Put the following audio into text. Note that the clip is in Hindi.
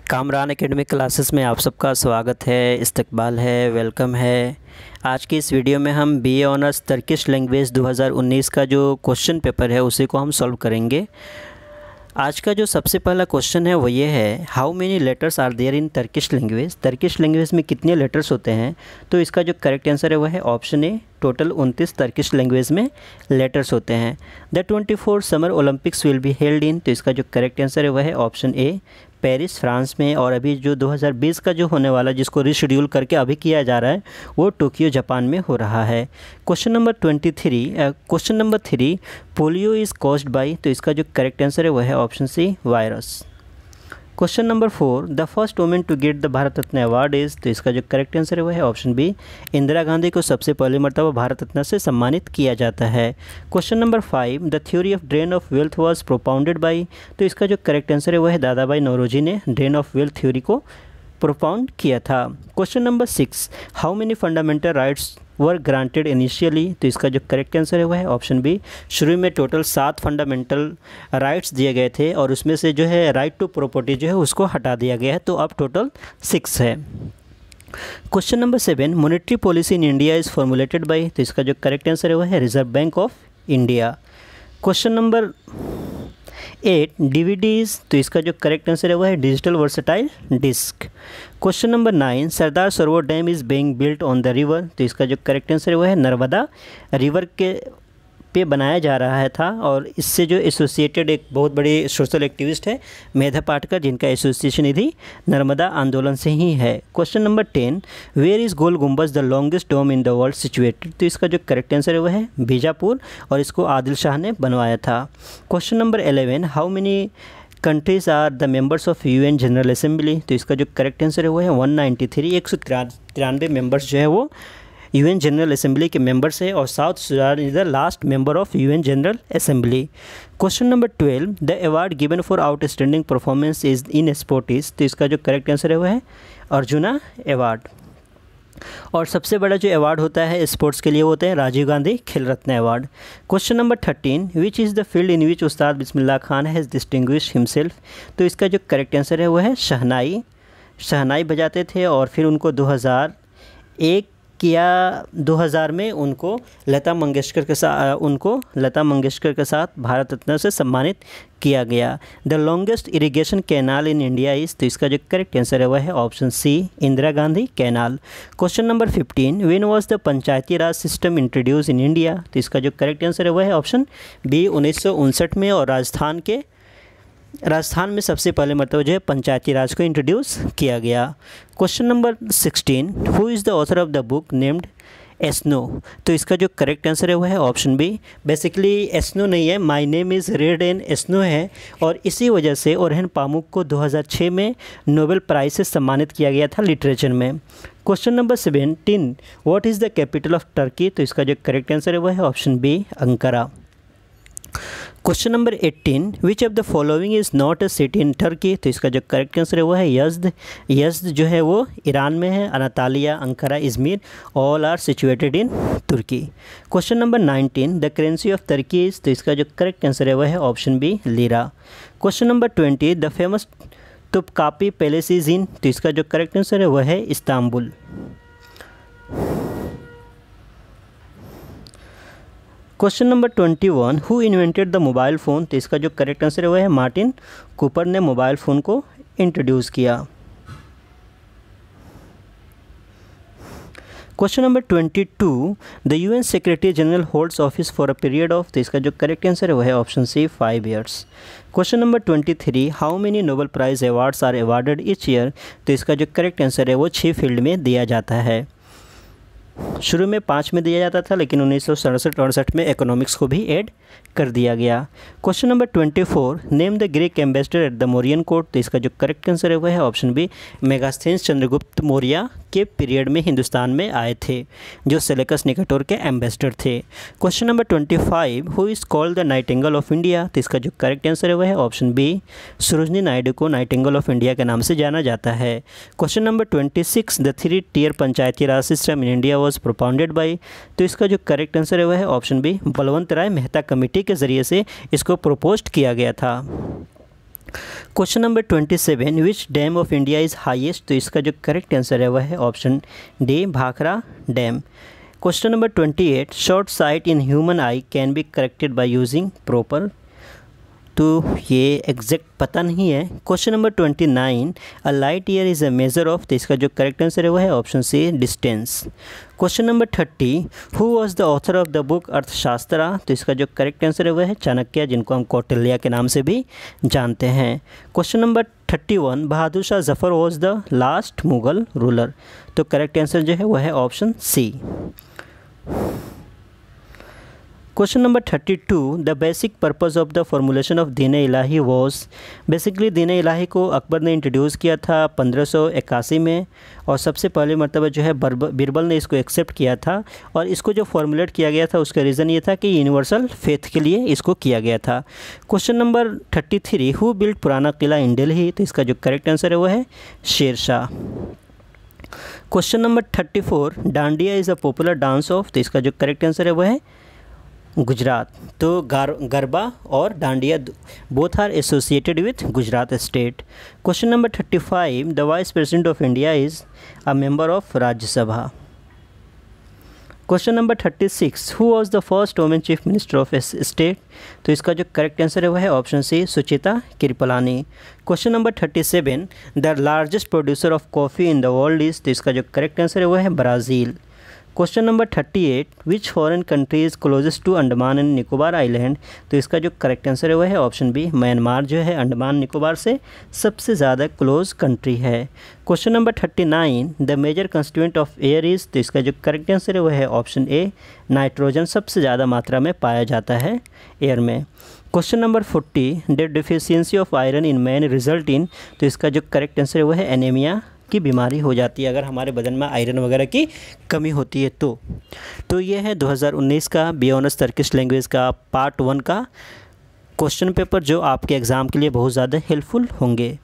कामरान एकेडमिक क्लासेस में आप सबका स्वागत है, इस्तकबाल है, वेलकम है। आज की इस वीडियो में हम बीए ऑनर्स टर्किश लैंग्वेज 2019 का जो क्वेश्चन पेपर है उसी को हम सॉल्व करेंगे। आज का जो सबसे पहला क्वेश्चन है वो ये है, how many letters are there in Turkish language. Turkish language में कितने लेटर्स होते हैं? तो इसका जो करेक्ट आंसर है वह है option A, total 29 Turkish language में लेटर्स होते हैं। The 24 summer Olympics will be held in, तो इसका जो करेक्ट आंसर है वह है ऑप्शन ए, पेरिस फ्रांस में। और अभी जो 2020 का जो होने वाला जिसको रीशेड्यूल करके अभी किया जा रहा है वो टोक्यो जापान में हो रहा है। Question number 3, polio is caused by, तो इसका जो करेक्ट आंसर है वह है option C, virus. Question number 4, the first women to get the Bharat Ratna award is, तो इसका जो करेक्ट आंसर है वह है ऑप्शन बी, इंदिरा गांधी को सबसे पहली मरतबा भारत रत्न से सम्मानित किया जाता है। Question number 5, the theory of drain of wealth was propounded bye, तो इसका जो करेक्ट आंसर है वह है दादा भाई नौरोजी ने ड्रेन ऑफ वेल्थ थ्योरी को प्रोपाउंड किया था। Question number 6, how many fundamental rights were granted initially, तो इसका जो करेक्ट आंसर है वह है ऑप्शन बी, शुरू में टोटल 7 फंडामेंटल राइट्स दिए गए थे और उसमें से जो है राइट टू प्रॉपर्टी जो है उसको हटा दिया गया है, तो अब टोटल 6 है। Question number 7, monetary policy in India is formulated by, तो इसका जो करेक्ट आंसर है वह है Reserve Bank of India. Question number 8, DVDs, तो इसका जो करेक्ट आंसर है वह है digital versatile disc. Question number 9, Sardar Sarovar dam is being built on the river, तो इसका जो करेक्ट आंसर है वह है नर्मदा रिवर के पे बनाया जा रहा है था। और इससे जो एसोसिएटेड एक बहुत बड़ी सोशल एक्टिविस्ट है मेधा पाटकर, जिनका एसोसिएशन निधि नर्मदा आंदोलन से ही है। Question number 10, where is Gol Gumbaz the longest dome in the world situated, तो इसका जो करेक्ट आंसर है वह है बीजापुर और इसको आदिल शाह ने बनवाया था। Question number 11, how many countries are the members of UN General Assembly, तो इसका जो करेक्ट आंसर है वो है 193, 193 मेंबर्स जो है वो यूएन जनरल असेंबली के मेंबर्स है और south Sudan is the last member of UN General assembly. Question number 12, the award given for outstanding performance is in sport is, तो इसका जो करेक्ट आंसर है वो है अर्जुना अवार्ड। और सबसे बड़ा जो अवार्ड होता है स्पोर्ट्स के लिए वो होते हैं Rajiv Gandhi Khel Ratna award. Question number 13, which is the field in which Ustad Bismillah Khan has distinguished himself, तो इसका जो करेक्ट आंसर है वो है शहनाई बजाते थे और फिर उनको 2001 किया 2000 में उनको लता मंगेशकर के साथ भारत रत्न से सम्मानित किया गया। The longest irrigation canal in India is, तो इसका जो करेक्ट आंसर है वह है option C, Indira Gandhi canal. Question number 15, when was the Panchayati Raj system introduce in India, तो इसका जो करेक्ट आंसर है वह है ऑप्शन बी, 1959 में। और राजस्थान में सबसे पहले मतलब जो है पंचायती राज को इंट्रोड्यूस किया गया। Question number 16, who is the author of the book named snow, तो इसका जो करेक्ट आंसर है वह है ऑप्शन बी। बेसिकली एस्नो नहीं है, my name is red snow है और इसी वजह से ओरहन पामुक को 2006 में नोबेल प्राइज़ से सम्मानित किया गया था लिटरेचर में। Question number 17, what is the capital of Turkey, तो इसका जो करेक्ट आंसर है वह है option B, Ankara. Question number 18, which of the following is not a city in Turkey, तो इसका जो करेक्ट आंसर है वो है यज़्द जो है वो ईरान में है, Antalya, Ankara, Izmir all are situated in तुर्की। Question number 19, the currency of Turkey is, तो इसका जो करेक्ट आंसर है वो है option B, lira. Question number 20, the famous Topkapi palace is in, तो इसका जो करेक्ट आंसर है वह है Istanbul. Question number 21, who invented the mobile phone, तो इसका जो करेक्ट आंसर है वह है मार्टिन कूपर ने मोबाइल फ़ोन को इंट्रोड्यूस किया। Question number 22, the UN secretary general holds office for a period of, तो इसका जो करेक्ट आंसर है वह है option C, 5 years. Question number 23, how many Nobel prize awards are awarded each year, तो इसका जो करेक्ट आंसर है वो 6 फील्ड में दिया जाता है। शुरू में 5 में दिया जाता था लेकिन 1967-68 में इकोनॉमिक्स को भी ऐड कर दिया गया। Question number 24, name the Greek ambassador at the Mauryan court, तो इसका जो करेक्ट आंसर है वह है ऑप्शन बी, मेगास्थेन्स चंद्रगुप्त मौर्य के पीरियड में हिंदुस्तान में आए थे, जो सेलेकस निकेटर के एम्बेसडर थे। Question number 25, who is called the Nightingale of India, तो इसका जो करेक्ट आंसर है वह है ऑप्शन बी, सरोजनी नायडू को नाइटिंगेल ऑफ इंडिया के नाम से जाना जाता है। Question number 26, the 3-tier Panchayati Raj system in India was propounded by, तो इसका जो करेक्ट आंसर है वह है ऑप्शन बी, बलवंत राय मेहता कमेटी के ज़रिए से इसको प्रोपोज्ड किया गया था। Question number 27, which dam of India is highest? तो इसका जो करेक्ट आंसर है वह है option D, Bhakra dam. Question number 28, short site in human I can be corrected by using proper? तो ये एग्जैक्ट पता नहीं है। Question number 29, a light year is a measure of? तो इसका जो करेक्ट आंसर है वह है option C, distance. Question number 30, who was the author of the book Arthashastra? तो इसका जो करेक्ट आंसर है वह है चाणक्य, जिनको हम कौटिल्य के नाम से भी जानते हैं। Question number 31, Bahadur Shah Zafar was the last Mughal ruler? तो करेक्ट आंसर जो है वह है option C. Question number 32, the basic purpose of the formulation of Din Ilahi was? Basically दीन इलाही को अकबर ने इंट्रोड्यूस किया था 1581 में, और सबसे पहले मरतबा जो है बीरबल ने इसको एक्सेप्ट किया था। और इसको जो फॉर्मुलेट किया गया था उसका रीज़न ये था कि यूनिवर्सल फेथ के लिए इसको किया गया था। क्वेश्चन नंबर 33, हु बिल्ड पुराना किला इन दिल्ली? तो इसका जो करेक्ट आंसर है वो है Sher Shah. Question number 34, dandiya is a popular dance of? तो इसका जो करेक्ट आंसर है वह है गुजरात। तो गरबा और dandiya both are associated with Gujarat state. Question number 35, the vice president of India is a member of Rajya Sabha. Question number 36, who was the first women chief minister of state? तो इसका जो करेक्ट आंसर है वह है option C, Sucheta Kripalani. Question number 37, the largest producer of coffee in the world is? तो इसका जो करेक्ट आंसर है वह है Brazil. Question number 38, which foreign country is closest to Andaman and Nicobar island? तो इसका जो करेक्ट आंसर है वह है ऑप्शन बी, म्यांमार जो है अंडमान निकोबार से सबसे ज़्यादा क्लोज कंट्री है। Question number 39, the major constituent of air is? तो इसका जो करेक्ट आंसर है वह है ऑप्शन ए, नाइट्रोजन सबसे ज़्यादा मात्रा में पाया जाता है एयर में। Question number 40, the deficiency of iron in man result in? तो इसका जो करेक्ट आंसर है वह है एनीमिया की बीमारी हो जाती है अगर हमारे बदन में आयरन वगैरह की कमी होती है तो ये है 2019 का बी ऑनर्स टर्किश लैंग्वेज का पार्ट 1 का क्वेश्चन पेपर, जो आपके एग्ज़ाम के लिए बहुत ज़्यादा हेल्पफुल होंगे।